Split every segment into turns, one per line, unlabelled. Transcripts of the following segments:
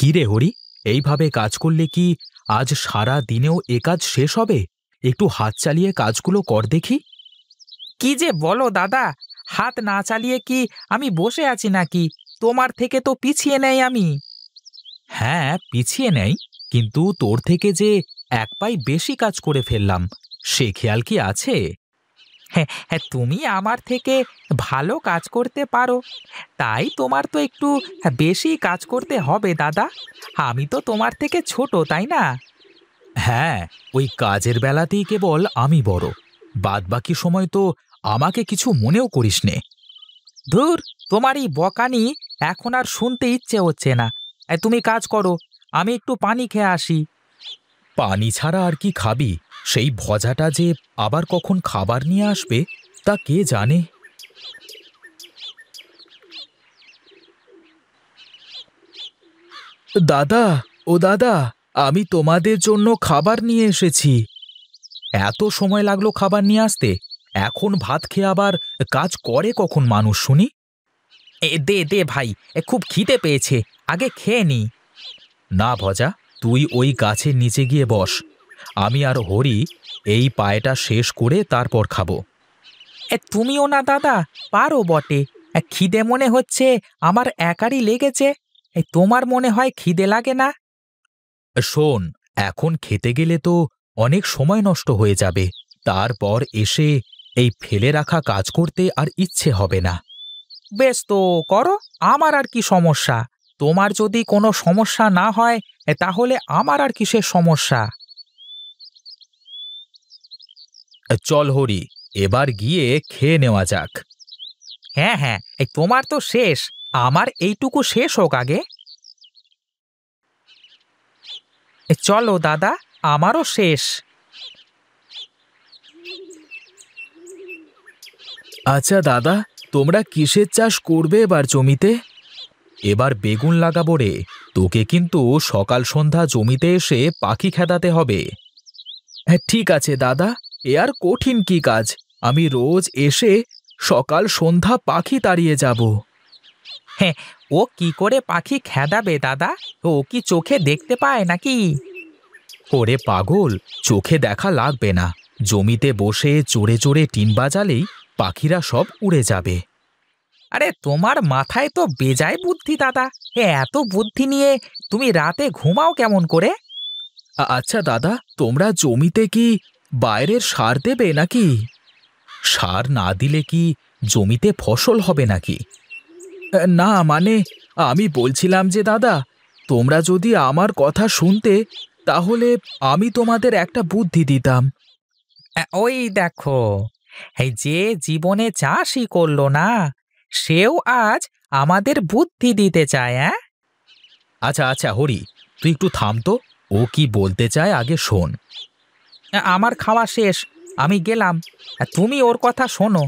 কি রে হরি, এইভাবে কাজ করলে কি আজ সারা দিনেও এ কাজ শেষ হবে? একটু হাত চালিয়ে কাজগুলো কর দেখি।
কি যে বলো দাদা, হাত না চালিয়ে কি আমি বসে আছি নাকি? তোমার থেকে তো পিছিয়ে নেই আমি।
হ্যাঁ, পিছিয়ে নেই, কিন্তু তোর থেকে যে এক পাই বেশি কাজ করে ফেললাম, সে খেয়াল কি আছে?
হ্যাঁ হ্যাঁ, তুমি আমার থেকে ভালো কাজ করতে পারো, তাই তোমার তো একটু বেশি কাজ করতে হবে দাদা। আমি তো তোমার থেকে ছোট, তাই না?
হ্যাঁ, ওই কাজের বেলাতেই কেবল আমি বড়, বাদবাকি সময় তো আমাকে কিছু মনেও করিস নে।
ধুর, তোমার এই বকানি এখন আর শুনতে ইচ্ছে হচ্ছে না। তুমি কাজ করো, আমি একটু পানি খেয়ে আসি।
পানি ছাড়া আর কি খাবি? সেই ভজাটা যে আবার কখন খাবার নিয়ে আসবে তা কে জানে। দাদা, ও দাদা, আমি তোমাদের জন্য খাবার নিয়ে এসেছি। এত সময় লাগলো খাবার নিয়ে আসতে? এখন ভাত খেয়ে আবার কাজ করে কখন মানুষ শুনি?
দে দে ভাই, খুব খিদে পেয়েছে, আগে খেয়ে নি।
না ভজা, তুই ওই গাছের নিচে গিয়ে বস। আমি আর হরি এই পায়টা শেষ করে তারপর খাবো।
তুমিও না দাদা, পারো বটে। খিদে মনে হচ্ছে আমার একারই লেগেছে। তোমার মনে হয় খিদে লাগে না?
শোন, এখন খেতে গেলে তো অনেক সময় নষ্ট হয়ে যাবে, তারপর এসে এই ফেলে রাখা কাজ করতে আর ইচ্ছে হবে না।
বেশ তো, করো, আমার আর কি সমস্যা? তোমার যদি কোনো সমস্যা না হয়, তাহলে আমার আর কিসের সমস্যা?
চল হরি, এবার গিয়ে খেয়ে নেওয়া যাক।
হ্যাঁ হ্যাঁ, তোমার তো শেষ, আমার এইটুকু শেষ হোক আগে। চলো দাদা, আমারও শেষ।
আচ্ছা দাদা, তোমরা কিসের চাষ করবে এবার জমিতে? এবার বেগুন লাগাবো রে। তোকে কিন্তু সকাল সন্ধ্যা জমিতে এসে পাখি খেদাতে হবে। হ্যাঁ ঠিক আছে দাদা, এ আর কঠিন কি কাজ? আমি রোজ এসে সকাল সন্ধ্যা পাখি তাড়িয়ে যাব।
হ্যাঁ, ও কি করে পাখি খেদাবে দাদা? ও কি চোখে দেখতে পায় নাকি?
ওরে পাগল, চোখে দেখা লাগবে না, জমিতে বসে চড়ে চড়ে টিন বাজালেই পাখিরা সব উড়ে যাবে।
আরে তোমার মাথায় তো বেজায় বুদ্ধি দাদা। এত বুদ্ধি নিয়ে তুমি রাতে ঘুমাও কেমন করে?
আচ্ছা দাদা, তোমরা জমিতে কি বাইরের সার দেবে নাকি? সার না দিলে কি জমিতে ফসল হবে নাকি? না মানে, আমি বলছিলাম যে দাদা, তোমরা যদি আমার কথা শুনতে, তাহলে আমি তোমাদের একটা বুদ্ধি দিতাম।
ওই দেখো, এই যে জীবনে চাষই করলো না, সেও আজ আমাদের বুদ্ধি দিতে চায়।
আচ্ছা আচ্ছা হরি, তুই একটু থাম তো, ও কি বলতে চায় আগে শোন।
আমার খাওয়া শেষ, আমি গেলাম। তুমি ওর কথা শোনো,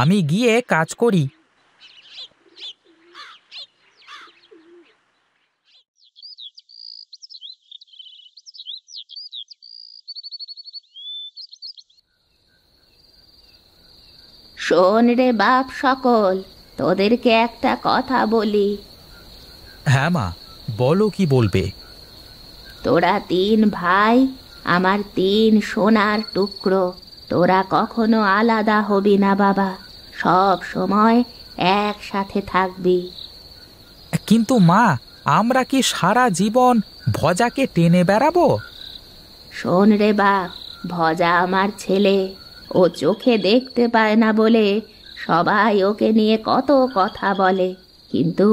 আমি গিয়ে কাজ করি।
শোন রে বাপ সকল, তোদেরকে একটা কথা বলি।
হ্যাঁ মা, বলো কি বলবে।
তোরা তিন ভাই, আমার তিন সোনার টুকরো। তোরা কখনো আলাদা হবি না বাবা, সব সময় একসাথে থাকবি।
কিন্তু মা, আমরা কি সারা জীবন ভজাকে টেনে বেড়াবো?
শোন রে বাপ, ভজা আমার ছেলে। ও চোখে দেখতে পায় না বলে সবাই ওকে নিয়ে কত কথা বলে, কিন্তু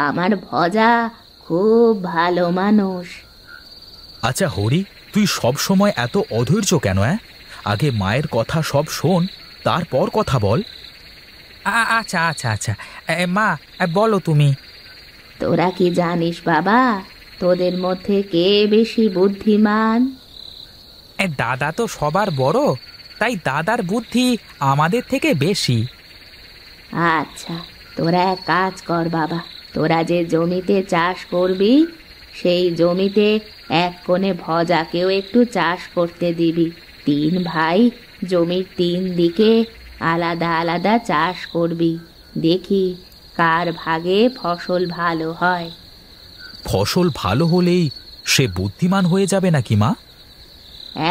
আমার ভজা খুব ভালো মানুষ।
আচ্ছা হরি, তুই সব সময় এত অধৈর্য কেন? আগে মায়ের কথা সব শোন, তারপর কথা বল।
আচ্ছা আচ্ছা আচ্ছা, মা, বলো তুমি।
তোরা কি জানিস বাবা, তোদের মধ্যে কে বেশি বুদ্ধিমান?
দাদা তো সবার বড়, তাই দাদার বুদ্ধি আমাদের থেকে বেশি।
আচ্ছা, তোরা এক কাজ কর বাবা, তোরা যে জমিতে চাষ করবি, সেই জমিতে এক কোণে ভজাকেও একটু চাষ করতে দিবি। তিন ভাই জমির তিন দিকে আলাদা আলাদা চাষ করবি, দেখি কার ভাগে ফসল ভালো হয়।
ফসল ভালো হলেই সে বুদ্ধিমান হয়ে যাবে নাকি মা?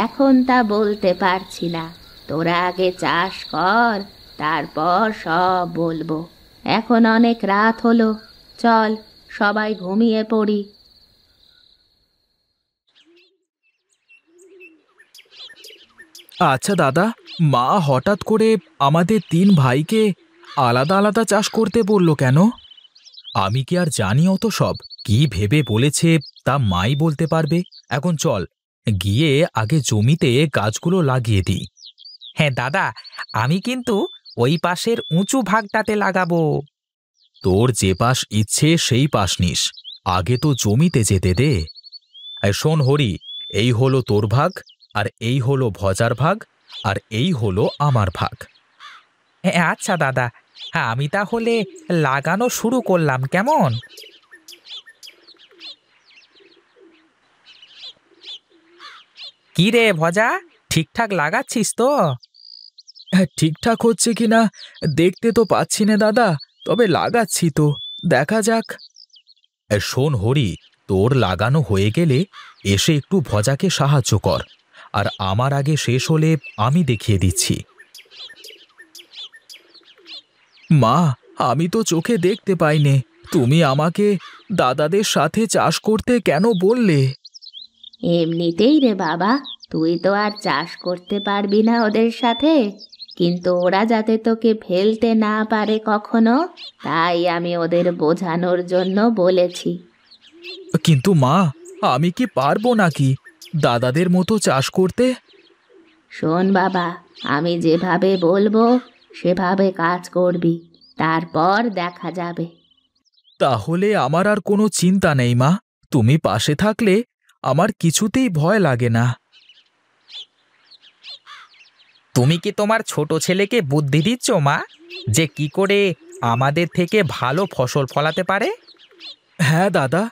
এখন তা বলতে পারছি না, তোরা আগে চাষ কর, তারপর সব বলবো। এখন অনেক রাত হলো, চল সবাই ঘুমিয়ে পড়ি।
আচ্ছা দাদা, মা হঠাৎ করে আমাদের 3 ভাইকে আলাদা আলাদা চাষ করতে বলল কেন? আমি কি আর জানি অত সব? কি ভেবে বলেছে তা মাই বলতে পারবে। এখন চল গিয়ে আগে জমিতে গাছগুলো লাগিয়ে দিই।
হ্যাঁ দাদা, আমি কিন্তু ওই পাশের উঁচু ভাগটাতে লাগাবো।
তোর যে পাশ ইচ্ছে সেই পাশ নিস, আগে তো জমিতে যেতে দে। শোন হরি, এই হলো তোর ভাগ, আর এই হলো ভজার ভাগ, আর এই হলো আমার ভাগ।
হ্যাঁ আচ্ছা দাদা, হ্যাঁ আমি তাহলে লাগানো শুরু করলাম, কেমন? কি রে ভজা, ঠিকঠাক লাগাচ্ছিস তো?
হ্যাঁ, ঠিকঠাক হচ্ছে কিনা দেখতে তো পাচ্ছি না দাদা, তবে লাগাচ্ছি তো, দেখা যাক। শোন হরি, তোর লাগানো হয়ে গেলে এসে একটু ভজাকে সাহায্য কর, আর আমার আগে শেষ হলে আমি দেখিয়ে দিচ্ছি। মা, আমি তো চোখে দেখতে পাইনে, তুমি আমাকে দাদাদের সাথে চাষ করতে কেন বললে?
এমনিতেই রে বাবা, তুই তো আর চাষ করতে পারবি না ওদের সাথে, কিন্তু ওরা যাতে তোকে ফেলতে না পারে কখনো, তাই আমি ওদের বোঝানোর জন্য বলেছি।
কিন্তু মা, আমি কি পারবো নাকি দাদাদের মতো চাষ করতে?
শোন বাবা, আমি যেভাবে বলবো সেভাবে কাজ করবি, তারপর দেখা যাবে।
তাহলে আমার আর কোনো চিন্তা নেই মা, তুমি পাশে থাকলে আমার কিছুতেই ভয় লাগে না।
তুমি কি তোমার ছোট ছেলেকে বুদ্ধি দিচ্ছ মা, যে কি করে আমাদের থেকে ভালো ফসল ফলাতে পারে?
হ্যাঁ দাদা,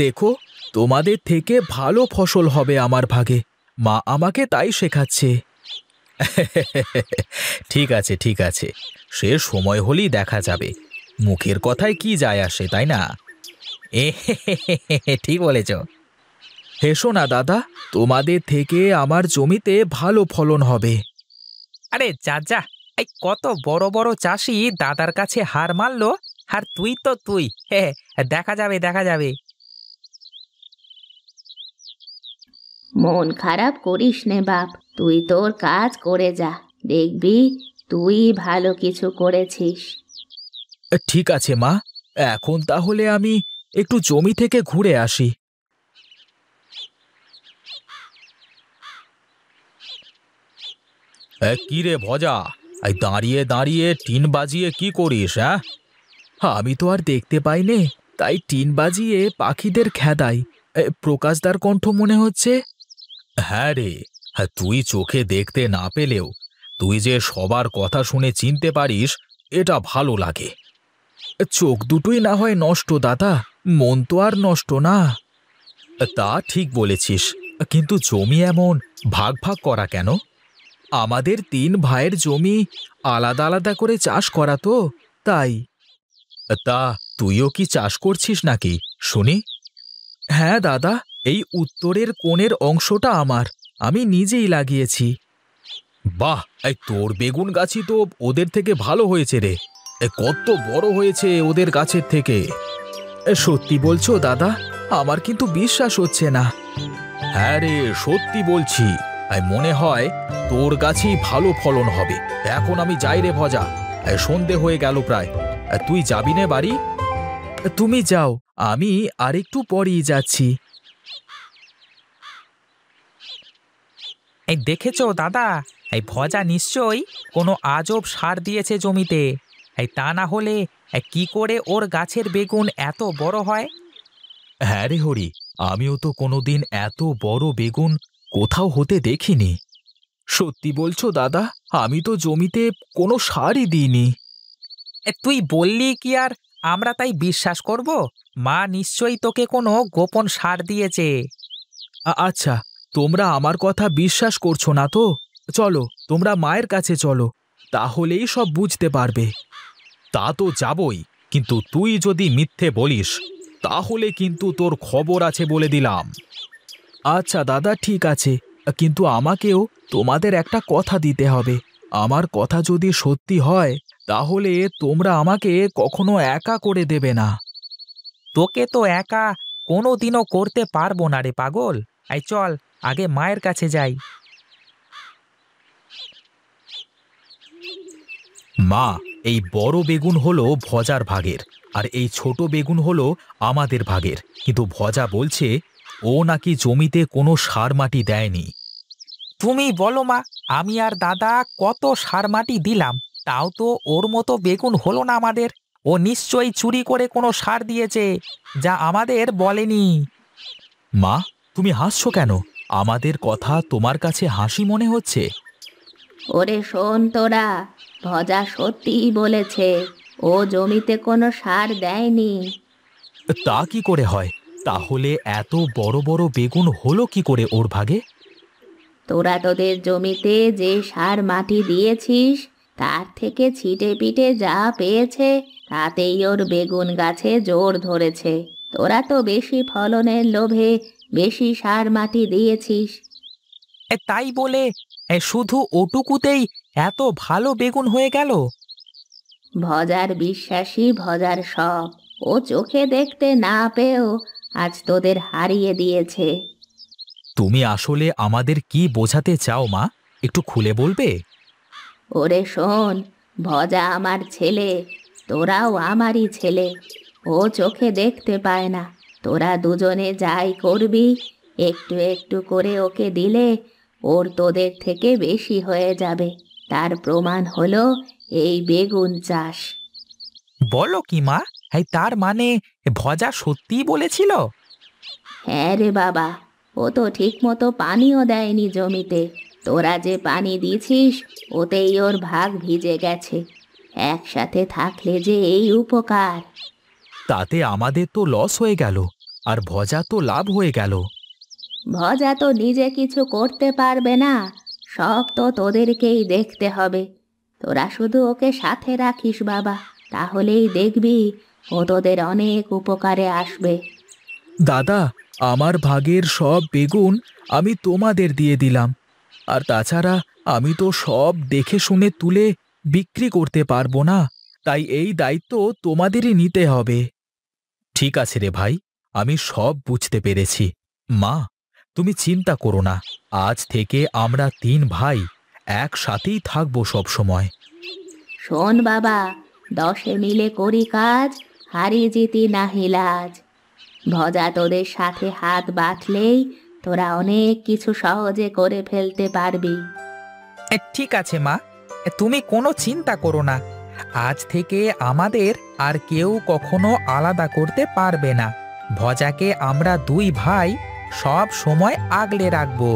দেখো, তোমাদের থেকে ভালো ফসল হবে আমার ভাগে, মা আমাকে তাই শেখাচ্ছে। ঠিক আছে ঠিক আছে, সে সময় হলেই দেখা যাবে, মুখের কথায় কি যায় আসে, তাই না?
এ ঠিক বলেছ।
হেসো না দাদা, তোমাদের থেকে আমার জমিতে ভালো ফলন হবে।
আরে যা যা, এই কত বড় বড় চাষি দাদার কাছে হার মানলো, আর তুই তো তুই, হ্যাঁ দেখা যাবে দেখা যাবে।
মন খারাপ করিস নে বাপ, তুই তোর কাজ করে যা, দেখবি তুই ভালো কিছু করেছিস।
ঠিক আছে মা, এখন তাহলে আমি একটু জমি থেকে ঘুরে আসি। কি রে ভজা, এই দাঁড়িয়ে দাঁড়িয়ে টিন বাজিয়ে কি করিস? হ্যাঁ, আমি তো আর দেখতে পাইনে, তাই টিন বাজিয়ে পাখিদের খেদাই। প্রকাশদার কণ্ঠ মনে হচ্ছে। হ্যাঁ রে, হ্যাঁ, তুই চোখে দেখতে না পেলেও তুই যে সবার কথা শুনে চিনতে পারিস, এটা ভালো লাগে। চোখ দুটোই না হয় নষ্ট দাদা, মন তো আর নষ্ট না। তা ঠিক বলেছিস, কিন্তু জমি এমন ভাগ ভাগ করা কেন? আমাদের 3 ভাইয়ের জমি আলাদা আলাদা করে চাষ করা তো, তাই। তা তুইও কি চাষ করছিস নাকি শুনি? হ্যাঁ দাদা, এই উত্তরের কোণের অংশটা আমার, আমি নিজেই লাগিয়েছি। বাহ, এই তোর বেগুন গাছই তো ওদের থেকে ভালো হয়েছে রে, কত বড় হয়েছে ওদের গাছের থেকে। সত্যি বলছো দাদা? আমার কিন্তু বিশ্বাস হচ্ছে না। হ্যাঁ রে, সত্যি বলছি, মনে হয় তোর গাছেই ভালো ফলন হবে। এখন আমি যাই রে ভজা, সন্ধে হয়ে গেল প্রায়, তুই যাবি নে বাড়ি? তুমি যাও, আমি আরেকটু পরেই যাচ্ছি।
এই দেখেছো দাদা, এই ভজা নিশ্চয়ই কোনো আজব সার দিয়েছে জমিতে, এই তা না হলে কি করে ওর গাছের বেগুন এত বড় হয়?
হ্যাঁ রে হরি, আমিও তো কোনোদিন এত বড় বেগুন কোথাও হতে দেখিনি। সত্যি বলছো দাদা? আমি তো জমিতে কোনো সারই দিইনি।
তুই বললি কি আর আমরা তাই বিশ্বাস করব? মা নিশ্চয়ই তোকে কোনো গোপন সার দিয়েছে।
আচ্ছা, তোমরা আমার কথা বিশ্বাস করছো না তো? চলো, তোমরা মায়ের কাছে চলো, তাহলেই সব বুঝতে পারবে। তা তো যাবই, কিন্তু তুই যদি মিথ্যে বলিস তাহলে কিন্তু তোর খবর আছে বলে দিলাম। আচ্ছা দাদা, ঠিক আছে, কিন্তু আমাকেও তোমাদের একটা কথা দিতে হবে। আমার কথা যদি সত্যি হয় তাহলে তোমরা আমাকে কখনো একা করে দেবে না।
তোকে তো একা কোনোদিনও করতে পারবো না রে পাগল। এই চল, আগে মায়ের কাছে যাই।
মা, এই বড় বেগুন হলো ভজার ভাগের, আর এই ছোট বেগুন হলো আমাদের ভাগের। কিন্তু ভজা বলছে ও নাকি জমিতে কোনো সার মাটি দেয়নি।
তুমি বলো মা, আমি আর দাদা কত সার মাটি দিলাম, তাও তো ওর মতো বেগুন হলো না আমাদের। ও নিশ্চয়ই চুরি করে কোনো সার দিয়েছে, যা আমাদের বলেনি।
মা, তুমি হাসছো কেন? আমাদের কথা তোমার কাছে হাসি মনে হচ্ছে?
ওরে শোন তোরা, ভজা সত্যিই বলেছে, ও জমিতে কোনো সার দেয়নি।
তা কি করে হয়? তাহলে এত বড় বড় বেগুন হলো কি করে ওর ভাগে?
তোরা তোদের জমিতে যে সার মাটি দিয়েছিস তার থেকে ছিটে পিটে যা পেয়েছে তাতেই ওর বেগুন গাছে জোর ধরেছে। তোরা তো বেশি ফলনের লোভে বেশি সার মাটি দিয়েছিস।
তাই বলে শুধু ওটুকুতেই এত ভালো বেগুন হয়ে গেল?
ভজার বিশ্বাসী ভজার সব, ও চোখে দেখতে না পেয়েও আজ তোদের হারিয়ে দিয়েছে।
তুমি আসলে আমাদের কি বোঝাতে চাও মা? একটু খুলে বলবে?
ওরে শোন, ভজা আমার ছেলে, তোরাও আমারই ছেলে। ও চোখে দেখতে পায় না। তোরা দুজনে যাই করবি, একটু একটু করে ওকে দিলে ওর তোদের থেকে বেশি হয়ে যাবে। তার প্রমাণ হলো এই বেগুন চাষ।
বলো কি মা, তার মানে ভজা সত্যিই বলেছিল?
হ্যাঁ রে বাবা, ও তো ঠিক মতো পানিও দেয়নি জমিতে। তোরা যে পানি দিছিস ওতেই ওর ভাগ ভিজে গেছে। একসাথে থাকলে যে এই উপকার।
তাতে আমাদের তো লস হয়ে গেল, আর ভজা তো লাভ হয়ে গেল।
ভজা তো নিজে কিছু করতে পারবে না, সব তো তোদেরকেই দেখতে হবে। তোরা শুধু ওকে সাথে রাখিস বাবা, তাহলেই দেখবি ও তোদের অনেক উপকারে আসবে।
দাদা, আমার ভাগের সব বেগুন আমি তোমাদের দিয়ে দিলাম, আর তাছাড়া আমি তো সব দেখে শুনে তুলে বিক্রি করতে পারবো না, তাই এই দায়িত্ব তোমাদেরই নিতে হবে। ঠিক আছে রে ভাই, আমি সব বুঝতে পেরেছি। মা, তুমি চিন্তা করো না, আজ থেকে আমরা 3 ভাই একসাথেই থাকবো সব সময়।
শোন বাবা, 10 মিলে করি কাজ, হারি জিতি নাহি লাজ। ভজা তোদের সাথে হাত বাঁধলেই তোরা অনেক কিছু সহজে করে ফেলতে পারবি।
ঠিক আছে মা, তুমি কোনো চিন্তা করো না। আজ থেকে আমাদের আর কেউ কখনো আলাদা করতে পারবে না। ভজাকে আমরা 2 ভাই সব সময় আগলে রাখবো।